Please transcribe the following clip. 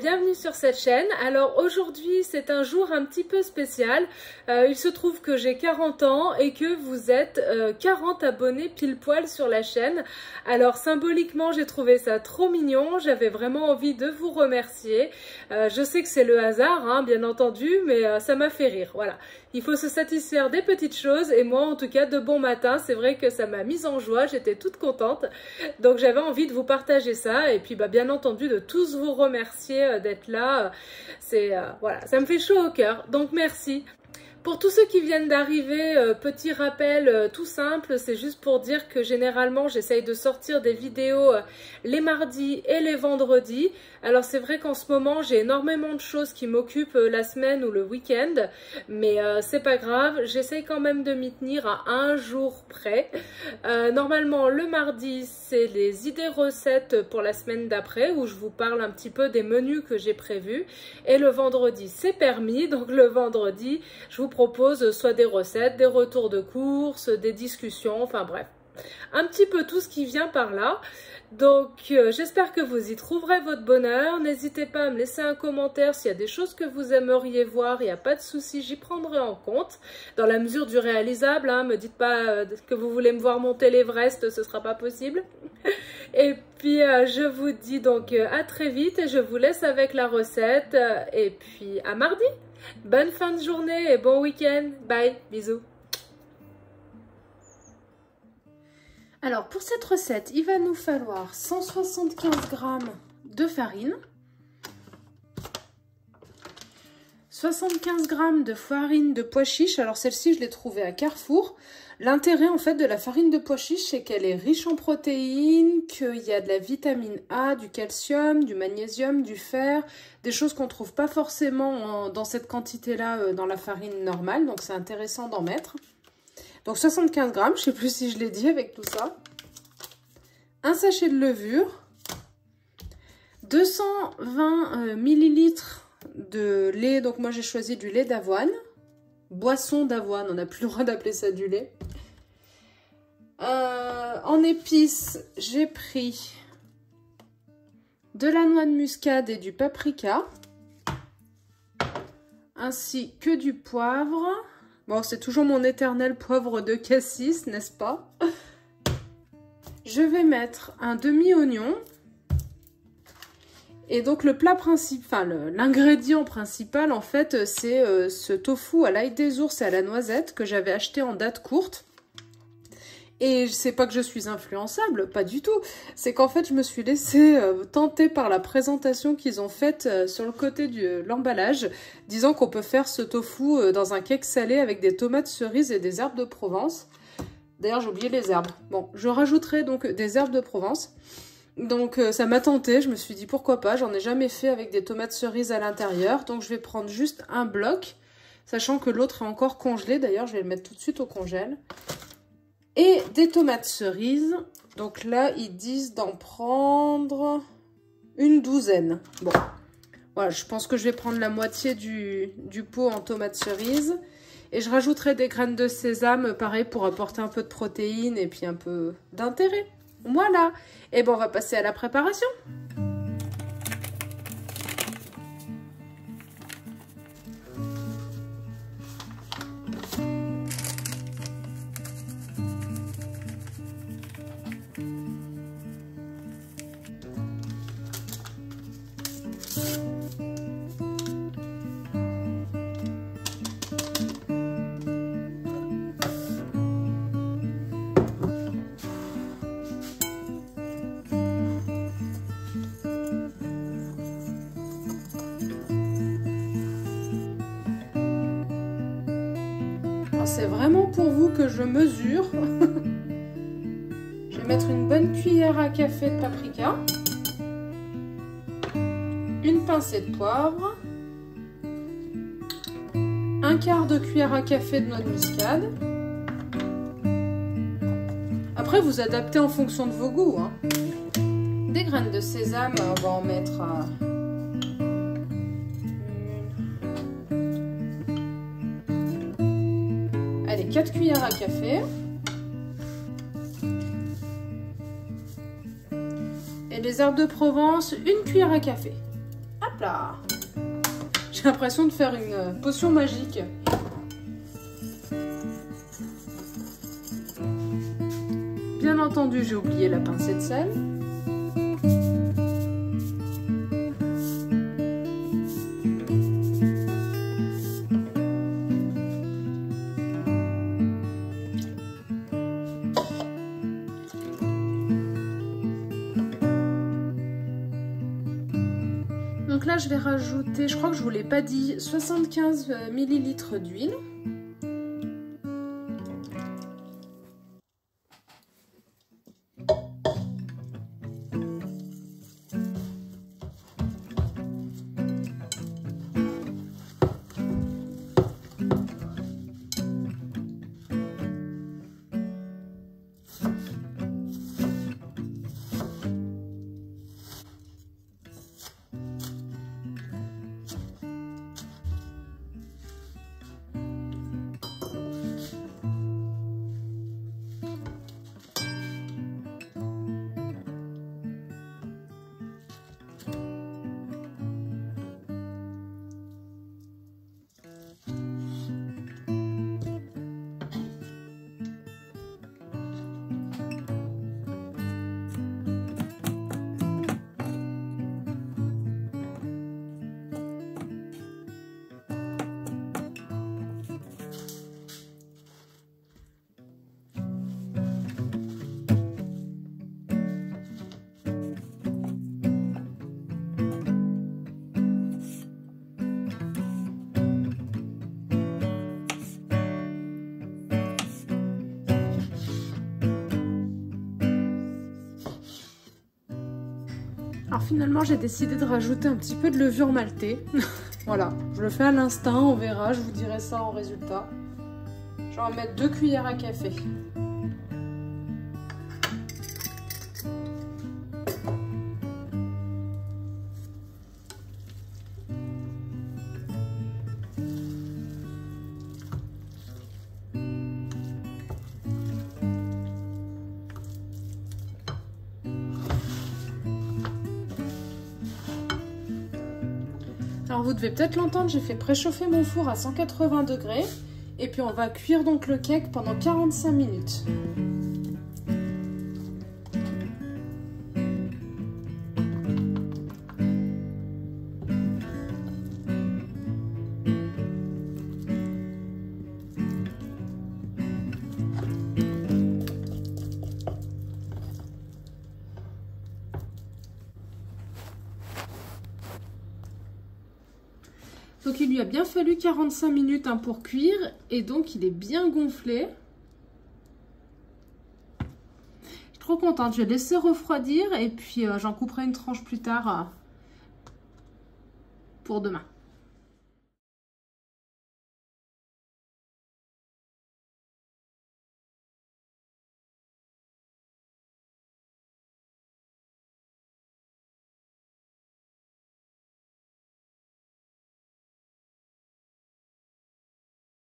bienvenue sur cette chaîne. Alors aujourd'hui c'est un jour un petit peu spécial. Il se trouve que j'ai 40 ans et que vous êtes 40 abonnés pile poil sur la chaîne. Alors symboliquement j'ai trouvé ça trop mignon, j'avais vraiment envie de vous remercier. Je sais que c'est le hasard hein, bien entendu, mais ça m'a fait rire, voilà. Il faut se satisfaire des petites choses et moi en tout cas de bon matin, c'est vrai que ça m'a mise en joie, j'étais toute contente. Donc j'avais envie de vous partager ça et puis bien entendu de tous vous remercier d'être là. Voilà, ça me fait chaud au cœur, donc merci. Pour tous ceux qui viennent d'arriver, petit rappel tout simple, c'est juste pour dire que généralement j'essaye de sortir des vidéos les mardis et les vendredis. Alors c'est vrai qu'en ce moment j'ai énormément de choses qui m'occupent la semaine ou le week-end, mais c'est pas grave, j'essaye quand même de m'y tenir à un jour près. Normalement le mardi c'est les idées recettes pour la semaine d'après où je vous parle un petit peu des menus que j'ai prévus, et le vendredi c'est permis, donc le vendredi je vous propose soit des recettes, des retours de courses, des discussions, enfin bref, un petit peu tout ce qui vient par là. Donc j'espère que vous y trouverez votre bonheur. N'hésitez pas à me laisser un commentaire s'il y a des choses que vous aimeriez voir, il n'y a pas de souci, j'y prendrai en compte dans la mesure du réalisable, hein. Me dites pas que vous voulez me voir monter l'Everest, ce sera pas possible. Et puis je vous dis donc à très vite et je vous laisse avec la recette et puis à mardi. Bonne fin de journée et bon week-end. Bye, bisous. Alors pour cette recette, il va nous falloir 175 g de farine, 75 g de farine de pois chiche. Alors celle-ci, je l'ai trouvée à Carrefour. L'intérêt en fait de la farine de pois chiche, c'est qu'elle est riche en protéines, qu'il y a de la vitamine A, du calcium, du magnésium, du fer, des choses qu'on ne trouve pas forcément dans cette quantité-là dans la farine normale. Donc c'est intéressant d'en mettre. Donc 75 g, je ne sais plus si je l'ai dit avec tout ça. Un sachet de levure, 220 ml de lait, donc moi j'ai choisi du lait d'avoine, boisson d'avoine, on n'a plus le droit d'appeler ça du lait. En épices, j'ai pris de la noix de muscade et du paprika, ainsi que du poivre. Bon, c'est toujours mon éternel poivre de cassis, n'est-ce pas? Je vais mettre un demi-oignon. Et donc le plat principal, l'ingrédient principal en fait, c'est ce tofu à l'ail des ours et à la noisette que j'avais acheté en date courte. Et c'est pas que je suis influençable, pas du tout. C'est qu'en fait, je me suis laissée tenter par la présentation qu'ils ont faite sur le côté de l'emballage, disant qu'on peut faire ce tofu dans un cake salé avec des tomates cerises et des herbes de Provence. D'ailleurs, j'ai oublié les herbes. Bon, je rajouterai donc des herbes de Provence. Donc ça m'a tenté, je me suis dit pourquoi pas, j'en ai jamais fait avec des tomates cerises à l'intérieur. Donc je vais prendre juste un bloc, sachant que l'autre est encore congelé. D'ailleurs, je vais le mettre tout de suite au congèle. Et des tomates cerises. Donc là, ils disent d'en prendre une douzaine. Bon, voilà, je pense que je vais prendre la moitié du pot en tomates cerises. Et je rajouterai des graines de sésame, pareil, pour apporter un peu de protéines et puis un peu d'intérêt. Voilà. Et bon, on va passer à la préparation. C'est vraiment pour vous que je mesure. Je vais mettre une bonne cuillère à café de paprika, une pincée de poivre, un quart de cuillère à café de noix de muscade. Après, vous adaptez en fonction de vos goûts, hein. Des graines de sésame, on va en mettre 4 cuillères à café. Et les herbes de Provence, une cuillère à café. Hop là. J'ai l'impression de faire une potion magique. Bien entendu, j'ai oublié la pincée de sel. Donc là, je vais rajouter, je crois que je ne vous l'ai pas dit, 75 ml d'huile. Alors finalement, j'ai décidé de rajouter un petit peu de levure maltée. Voilà, je le fais à l'instinct, on verra, je vous dirai ça en résultat. Je vais en mettre 2 cuillères à café. Alors vous devez peut-être l'entendre, j'ai fait préchauffer mon four à 180 degrés et puis on va cuire donc le cake pendant 45 minutes. Donc il lui a bien fallu 45 minutes pour cuire et donc il est bien gonflé. Je suis trop contente, je vais laisser refroidir et puis j'en couperai une tranche plus tard pour demain.